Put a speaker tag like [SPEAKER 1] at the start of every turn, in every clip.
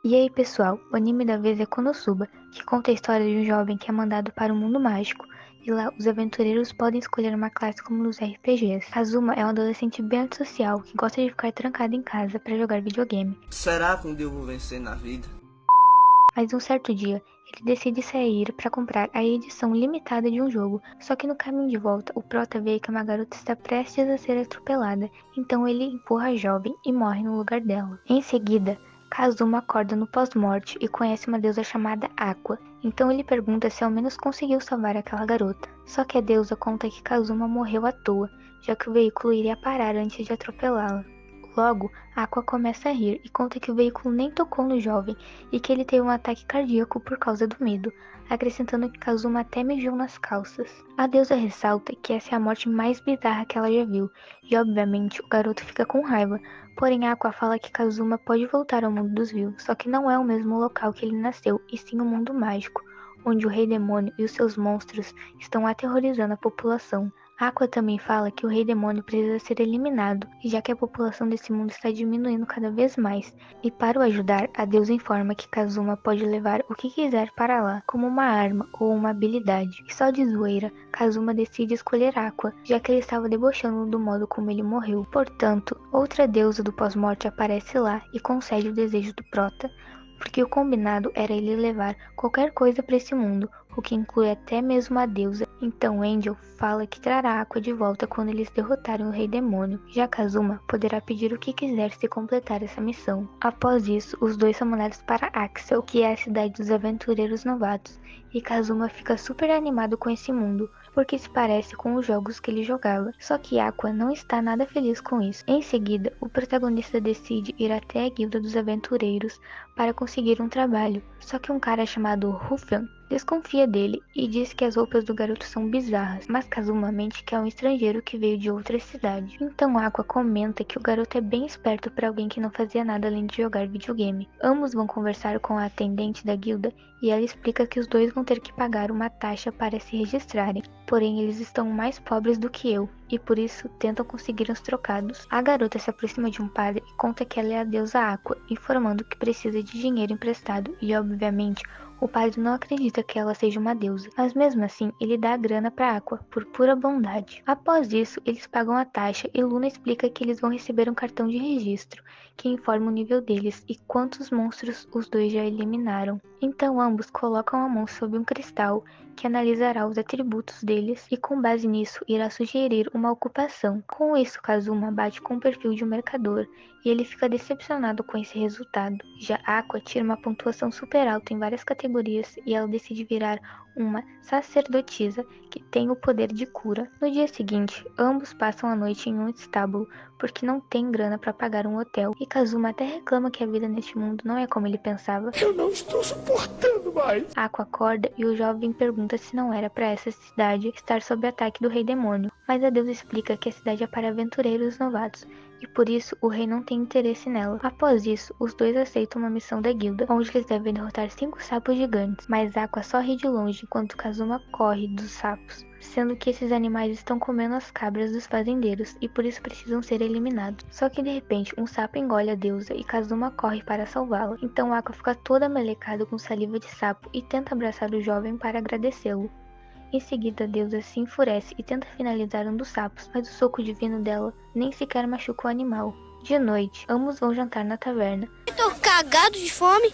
[SPEAKER 1] E aí pessoal, o anime da vez é Konosuba, que conta a história de um jovem que é mandado para um mundo mágico, e lá os aventureiros podem escolher uma classe como nos RPGs. Kazuma é um adolescente bem antissocial que gosta de ficar trancado em casa para jogar videogame.
[SPEAKER 2] Será que um dia eu vou vencer na vida?
[SPEAKER 1] Mas um certo dia, ele decide sair para comprar a edição limitada de um jogo, só que no caminho de volta, o prota vê que uma garota está prestes a ser atropelada, então ele empurra a jovem e morre no lugar dela. Em seguida, Kazuma acorda no pós-morte e conhece uma deusa chamada Aqua, então ele pergunta se ao menos conseguiu salvar aquela garota. Só que a deusa conta que Kazuma morreu à toa, já que o veículo iria parar antes de atropelá-la. Logo, Aqua começa a rir e conta que o veículo nem tocou no jovem e que ele teve um ataque cardíaco por causa do medo, acrescentando que Kazuma até mijou nas calças. A deusa ressalta que essa é a morte mais bizarra que ela já viu, e obviamente o garoto fica com raiva, porém Aqua fala que Kazuma pode voltar ao mundo dos vivos, só que não é o mesmo local que ele nasceu, e sim um mundo mágico, onde o Rei Demônio e os seus monstros estão aterrorizando a população. Aqua também fala que o Rei Demônio precisa ser eliminado, já que a população desse mundo está diminuindo cada vez mais, e para o ajudar, a deusa informa que Kazuma pode levar o que quiser para lá, como uma arma ou uma habilidade. E só de zoeira, Kazuma decide escolher Aqua, já que ele estava debochando do modo como ele morreu. Portanto, outra deusa do pós-morte aparece lá e concede o desejo do prota, porque o combinado era ele levar qualquer coisa para esse mundo, o que inclui até mesmo a deusa. Então Angel fala que trará Aqua de volta quando eles derrotarem o Rei Demônio. Já Kazuma poderá pedir o que quiser se completar essa missão. Após isso, os dois são mandados para Axel, que é a cidade dos aventureiros novatos, e Kazuma fica super animado com esse mundo, porque se parece com os jogos que ele jogava. Só que Aqua não está nada feliz com isso. Em seguida, o protagonista decide ir até a guilda dos aventureiros para conseguir um trabalho. Só que um cara chamado Ruffian desconfia dele e diz que as roupas do garoto são bizarras, mas Kazuma mente que é um estrangeiro que veio de outra cidade. Então Aqua comenta que o garoto é bem esperto para alguém que não fazia nada além de jogar videogame. Ambos vão conversar com a atendente da guilda e ela explica que os dois vão ter que pagar uma taxa para se registrarem, porém eles estão mais pobres do que eu, e por isso tentam conseguir uns trocados. A garota se aproxima de um padre e conta que ela é a deusa Aqua, informando que precisa de dinheiro emprestado, e obviamente o padre não acredita que ela seja uma deusa, mas mesmo assim ele dá a grana para Aqua, por pura bondade. Após isso, eles pagam a taxa e Luna explica que eles vão receber um cartão de registro, que informa o nível deles e quantos monstros os dois já eliminaram. Então ambos colocam a mão sobre um cristal que analisará os atributos deles e com base nisso irá sugerir uma ocupação. Com isso, Kazuma bate com o perfil de um mercador e ele fica decepcionado com esse resultado. Já Aqua tira uma pontuação super alta em várias categorias e ela decide virar uma sacerdotisa que tem o poder de cura. No dia seguinte, ambos passam a noite em um estábulo porque não tem grana para pagar um hotel, e Kazuma até reclama que a vida neste mundo não é como ele pensava.
[SPEAKER 3] Eu não estou suportando mais.
[SPEAKER 1] Aqua acorda e o jovem pergunta se não era para essa cidade estar sob ataque do Rei Demônio, mas a deusa explica que a cidade é para aventureiros novatos, e por isso o rei não tem interesse nela. Após isso, os dois aceitam uma missão da guilda, onde eles devem derrotar 5 sapos gigantes, mas Aqua só ri de longe enquanto Kazuma corre dos sapos, sendo que esses animais estão comendo as cabras dos fazendeiros e por isso precisam ser eliminados. Só que de repente um sapo engole a deusa e Kazuma corre para salvá-la, então Aqua fica toda melecada com saliva de sapo e tenta abraçar o jovem para agradecê-lo. Em seguida, a deusa se enfurece e tenta finalizar um dos sapos, mas o soco divino dela nem sequer machuca o animal. De noite, ambos vão jantar na taverna.
[SPEAKER 4] Tô cagado de fome.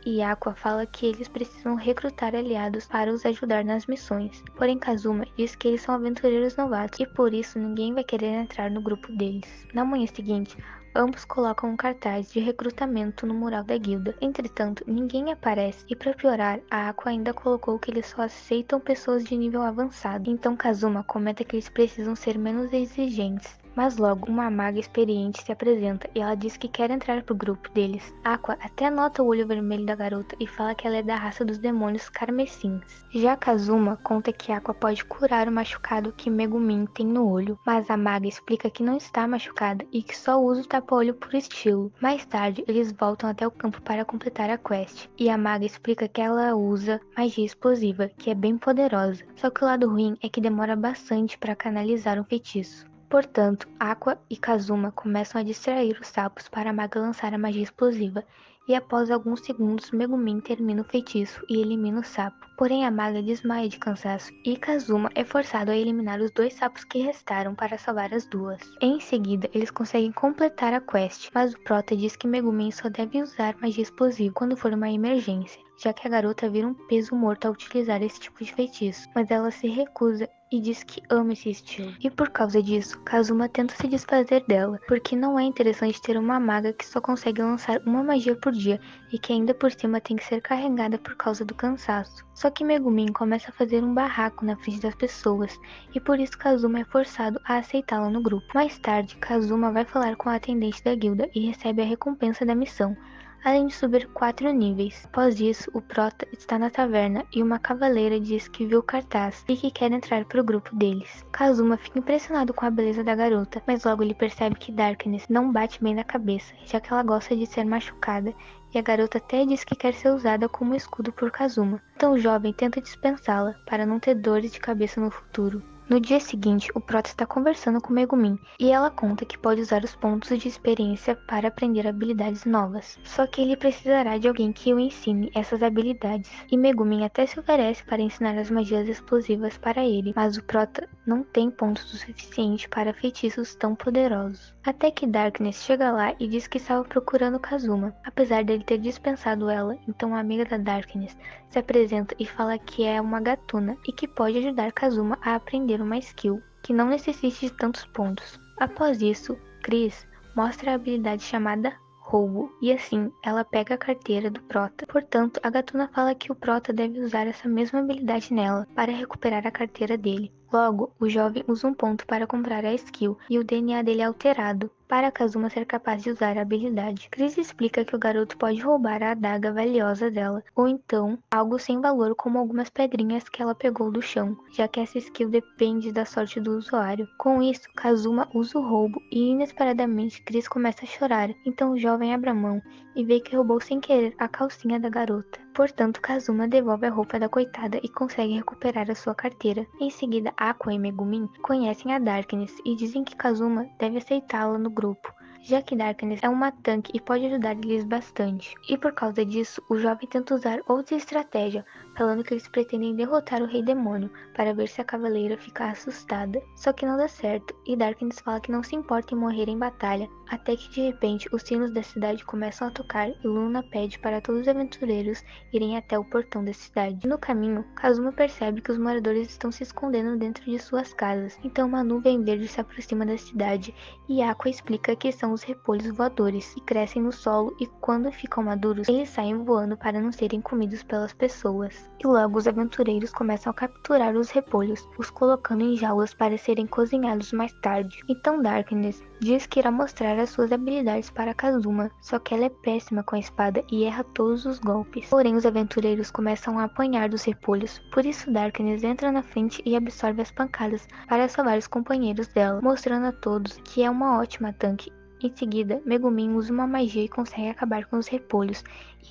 [SPEAKER 1] E Aqua fala que eles precisam recrutar aliados para os ajudar nas missões. Porém, Kazuma diz que eles são aventureiros novatos e por isso ninguém vai querer entrar no grupo deles. Na manhã seguinte, ambos colocam um cartaz de recrutamento no mural da guilda. Entretanto, ninguém aparece e para piorar, a Aqua ainda colocou que eles só aceitam pessoas de nível avançado. Então Kazuma comenta que eles precisam ser menos exigentes. Mas logo, uma maga experiente se apresenta e ela diz que quer entrar pro grupo deles. Aqua até nota o olho vermelho da garota e fala que ela é da raça dos demônios carmesins. Já Kazuma conta que Aqua pode curar o machucado que Megumin tem no olho, mas a maga explica que não está machucada e que só usa o tapa-olho por estilo. Mais tarde, eles voltam até o campo para completar a quest, e a maga explica que ela usa magia explosiva, que é bem poderosa, só que o lado ruim é que demora bastante para canalizar um feitiço. Portanto, Aqua e Kazuma começam a distrair os sapos para a maga lançar a magia explosiva, e após alguns segundos Megumin termina o feitiço e elimina o sapo. Porém a maga desmaia de cansaço e Kazuma é forçado a eliminar os 2 sapos que restaram para salvar as 2. Em seguida eles conseguem completar a quest, mas o prota diz que Megumin só deve usar magia explosiva quando for uma emergência, já que a garota vira um peso morto ao utilizar esse tipo de feitiço, mas ela se recusa e diz que ama esse estilo. E por causa disso, Kazuma tenta se desfazer dela, porque não é interessante ter uma maga que só consegue lançar uma magia por dia e que ainda por cima tem que ser carregada por causa do cansaço. Só que Megumin começa a fazer um barraco na frente das pessoas, e por isso Kazuma é forçado a aceitá-la no grupo. Mais tarde, Kazuma vai falar com a atendente da guilda e recebe a recompensa da missão, além de subir 4 níveis. Após isso, o prota está na taverna e uma cavaleira diz que viu o cartaz e que quer entrar para o grupo deles. Kazuma fica impressionado com a beleza da garota, mas logo ele percebe que Darkness não bate bem na cabeça, já que ela gosta de ser machucada, e a garota até diz que quer ser usada como escudo por Kazuma. Então o jovem tenta dispensá-la para não ter dores de cabeça no futuro. No dia seguinte, o prota está conversando com Megumin e ela conta que pode usar os pontos de experiência para aprender habilidades novas. Só que ele precisará de alguém que o ensine essas habilidades. E Megumin até se oferece para ensinar as magias explosivas para ele, mas o prota não tem pontos o suficiente para feitiços tão poderosos. Até que Darkness chega lá e diz que estava procurando Kazuma, apesar dele ter dispensado ela. Então a amiga da Darkness se apresenta e fala que é uma gatuna e que pode ajudar Kazuma a aprender uma skill que não necessite de tantos pontos. Após isso, Chris mostra a habilidade chamada Roubo, e assim ela pega a carteira do prota. Portanto, a gatuna fala que o prota deve usar essa mesma habilidade nela para recuperar a carteira dele. Logo, o jovem usa um ponto para comprar a skill e o DNA dele é alterado, para Kazuma ser capaz de usar a habilidade. Chris explica que o garoto pode roubar a adaga valiosa dela, ou então algo sem valor como algumas pedrinhas que ela pegou do chão, já que essa skill depende da sorte do usuário. Com isso, Kazuma usa o roubo e inesperadamente Chris começa a chorar, então o jovem abre a mão e vê que roubou sem querer a calcinha da garota. Portanto, Kazuma devolve a roupa da coitada e consegue recuperar a sua carteira. Em seguida, Aqua e Megumin conhecem a Darkness e dizem que Kazuma deve aceitá-la no grupo, já que Darkness é uma tanque e pode ajudar eles bastante. E por causa disso, o jovem tenta usar outra estratégia, falando que eles pretendem derrotar o Rei Demônio para ver se a cavaleira fica assustada. Só que não dá certo, e Darkness fala que não se importa em morrer em batalha, até que de repente os sinos da cidade começam a tocar e Luna pede para todos os aventureiros irem até o portão da cidade. No caminho, Kazuma percebe que os moradores estão se escondendo dentro de suas casas, então uma nuvem verde se aproxima da cidade e Aqua explica que são os repolhos voadores, que crescem no solo e quando ficam maduros, eles saem voando para não serem comidos pelas pessoas. E logo os aventureiros começam a capturar os repolhos, os colocando em jaulas para serem cozinhados mais tarde. Então Darkness diz que irá mostrar as suas habilidades para Kazuma, só que ela é péssima com a espada e erra todos os golpes. Porém os aventureiros começam a apanhar dos repolhos, por isso Darkness entra na frente e absorve as pancadas para salvar os companheiros dela, mostrando a todos que é uma ótima tanque. Em seguida, Megumin usa uma magia e consegue acabar com os repolhos,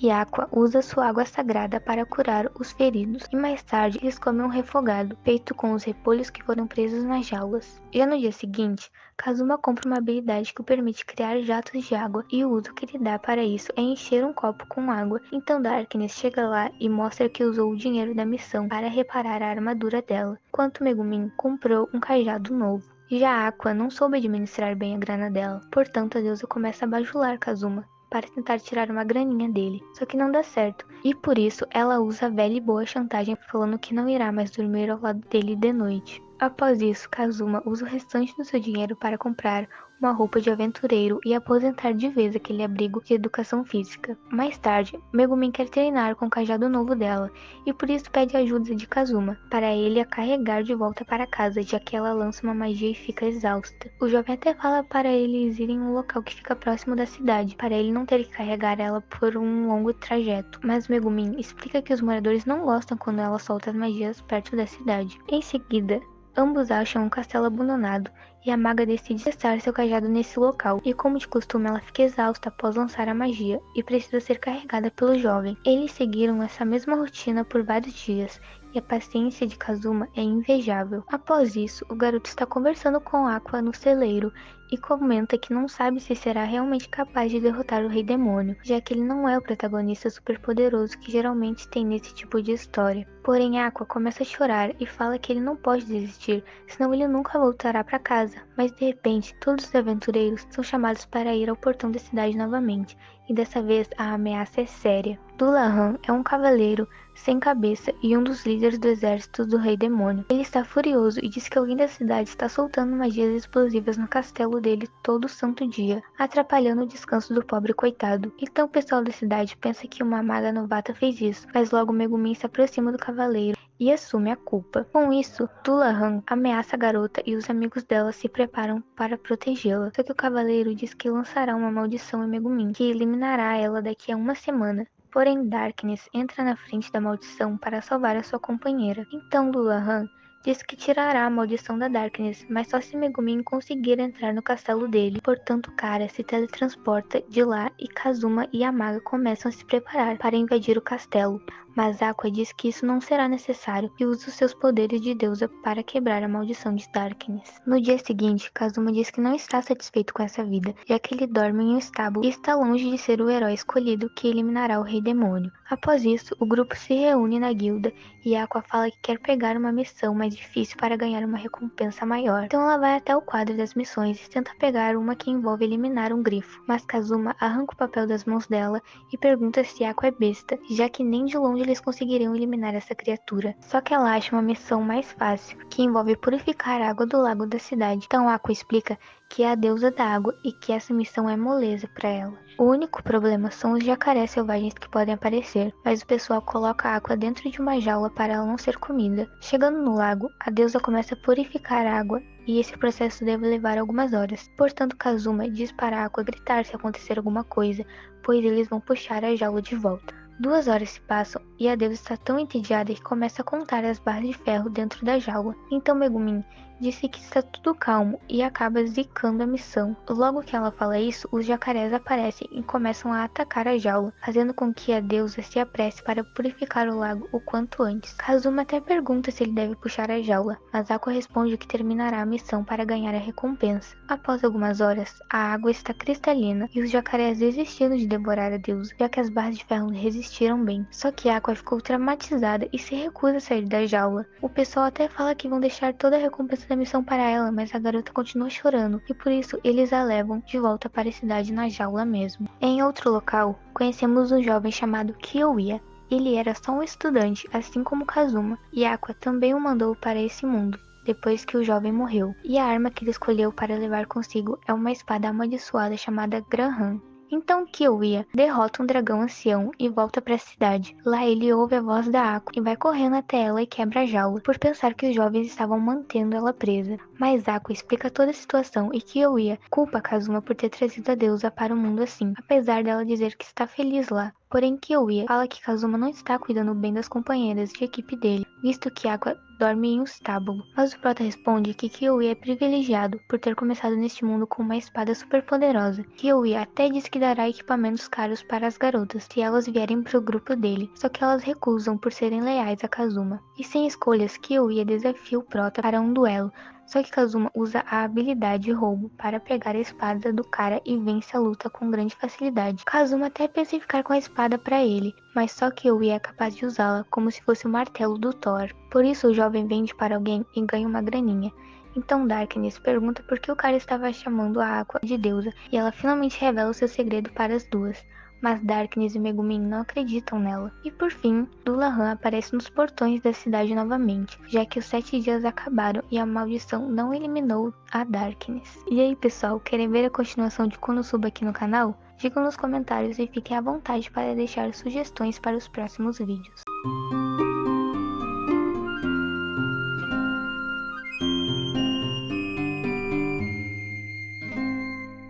[SPEAKER 1] e Aqua usa sua água sagrada para curar os feridos. E mais tarde, eles comem um refogado, feito com os repolhos que foram presos nas jaulas. Já no dia seguinte, Kazuma compra uma habilidade que o permite criar jatos de água, e o uso que ele dá para isso é encher um copo com água. Então Darkness chega lá e mostra que usou o dinheiro da missão para reparar a armadura dela, enquanto Megumin comprou um cajado novo. Já Aqua não soube administrar bem a grana dela, portanto a deusa começa a bajular Kazuma para tentar tirar uma graninha dele, só que não dá certo, e por isso ela usa a velha e boa chantagem falando que não irá mais dormir ao lado dele de noite. Após isso, Kazuma usa o restante do seu dinheiro para comprar uma roupa de aventureiro e aposentar de vez aquele abrigo de educação física. Mais tarde, Megumin quer treinar com o cajado novo dela e por isso pede ajuda de Kazuma para ele a carregar de volta para casa, já que ela lança uma magia e fica exausta. O jovem até fala para eles irem em um local que fica próximo da cidade, para ele não ter que carregar ela por um longo trajeto, mas Megumin explica que os moradores não gostam quando ela solta as magias perto da cidade. Em seguida, ambos acham um castelo abandonado e a maga decide testar seu cajado nesse local, e como de costume ela fica exausta após lançar a magia e precisa ser carregada pelo jovem. Eles seguiram essa mesma rotina por vários dias, e e a paciência de Kazuma é invejável. Após isso, o garoto está conversando com Aqua no celeiro e comenta que não sabe se será realmente capaz de derrotar o Rei Demônio, já que ele não é o protagonista superpoderoso que geralmente tem nesse tipo de história. Porém, Aqua começa a chorar e fala que ele não pode desistir, senão ele nunca voltará para casa. Mas de repente, todos os aventureiros são chamados para ir ao portão da cidade novamente, e dessa vez a ameaça é séria. Dullahan é um cavaleiro sem cabeça e um dos líderes do exército do Rei Demônio. Ele está furioso e diz que alguém da cidade está soltando magias explosivas no castelo dele todo santo dia, atrapalhando o descanso do pobre coitado. Então o pessoal da cidade pensa que uma maga novata fez isso, mas logo Megumin se aproxima do cavaleiro e assume a culpa. Com isso, Dullahan ameaça a garota e os amigos dela se preparam para protegê-la. Só que o cavaleiro diz que lançará uma maldição em Megumin, que eliminará ela daqui a uma semana. Porém, Darkness entra na frente da maldição para salvar a sua companheira. Então Dullahan diz que tirará a maldição da Darkness, mas só se Megumin conseguir entrar no castelo dele. Portanto, Kara se teletransporta de lá e Kazuma e a maga começam a se preparar para invadir o castelo. Mas Aqua diz que isso não será necessário e usa os seus poderes de deusa para quebrar a maldição de Darkness. No dia seguinte, Kazuma diz que não está satisfeito com essa vida, já que ele dorme em um estábulo e está longe de ser o herói escolhido que eliminará o Rei Demônio. Após isso, o grupo se reúne na guilda e Aqua fala que quer pegar uma missão mais difícil para ganhar uma recompensa maior. Então ela vai até o quadro das missões e tenta pegar uma que envolve eliminar um grifo, mas Kazuma arranca o papel das mãos dela e pergunta se Aqua é besta, já que nem de longe eles conseguiriam eliminar essa criatura. Só que ela acha uma missão mais fácil, que envolve purificar a água do lago da cidade. Então Aqua explica que é a deusa da água e que essa missão é moleza para ela. O único problema são os jacarés selvagens que podem aparecer, mas o pessoal coloca a Aqua dentro de uma jaula para ela não ser comida. Chegando no lago, a deusa começa a purificar a água e esse processo deve levar algumas horas. Portanto, Kazuma diz para a Aqua gritar se acontecer alguma coisa, pois eles vão puxar a jaula de volta. 2 horas se passam e a deusa está tão entediada que começa a contar as barras de ferro dentro da jaula. Então Megumin disse que está tudo calmo e acaba zicando a missão. Logo que ela fala isso, os jacarés aparecem e começam a atacar a jaula, fazendo com que a deusa se apresse para purificar o lago o quanto antes. Kazuma até pergunta se ele deve puxar a jaula, mas Aqua responde que terminará a missão para ganhar a recompensa. Após algumas horas, a água está cristalina e os jacarés desistiram de devorar a deusa, já que as barras de ferro resistiram bem. Só que Aqua ficou traumatizada e se recusa a sair da jaula. O pessoal até fala que vão deixar toda a recompensa da missão para ela, mas a garota continua chorando e por isso eles a levam de volta para a cidade na jaula mesmo. Em outro local, conhecemos um jovem chamado Kyoya. Ele era só um estudante, assim como Kazuma, e Aqua também o mandou para esse mundo depois que o jovem morreu. E a arma que ele escolheu para levar consigo é uma espada amaldiçoada chamada Granhan. Então Kyoya derrota um dragão ancião e volta para a cidade. Lá ele ouve a voz da Aqua e vai correndo até ela e quebra a jaula, por pensar que os jovens estavam mantendo ela presa. Mas Aqua explica toda a situação e Kyoya culpa Kazuma por ter trazido a deusa para o mundo assim, apesar dela dizer que está feliz lá. Porém Kyoya fala que Kazuma não está cuidando bem das companheiras de equipe dele, visto que Aqua dorme em um estábulo. Mas o prota responde que Kyoya é privilegiado por ter começado neste mundo com uma espada super poderosa. Kyoya até diz que dará equipamentos caros para as garotas se elas vierem para o grupo dele, só que elas recusam por serem leais a Kazuma. E sem escolhas, Kyoya desafia o prota para um duelo. Só que Kazuma usa a habilidade de roubo para pegar a espada do cara e vence a luta com grande facilidade. Kazuma até pensa em ficar com a espada para ele, mas só Kyoya é capaz de usá-la como se fosse o martelo do Thor. Por isso o jovem vende para alguém e ganha uma graninha. Então Darkness pergunta por que o cara estava chamando a Aqua de deusa e ela finalmente revela o seu segredo para as duas. Mas Darkness e Megumin não acreditam nela. E por fim, Dullahan aparece nos portões da cidade novamente, já que os 7 dias acabaram e a maldição não eliminou a Darkness. E aí pessoal, querem ver a continuação de Konosuba aqui no canal? Digam nos comentários e fiquem à vontade para deixar sugestões para os próximos vídeos.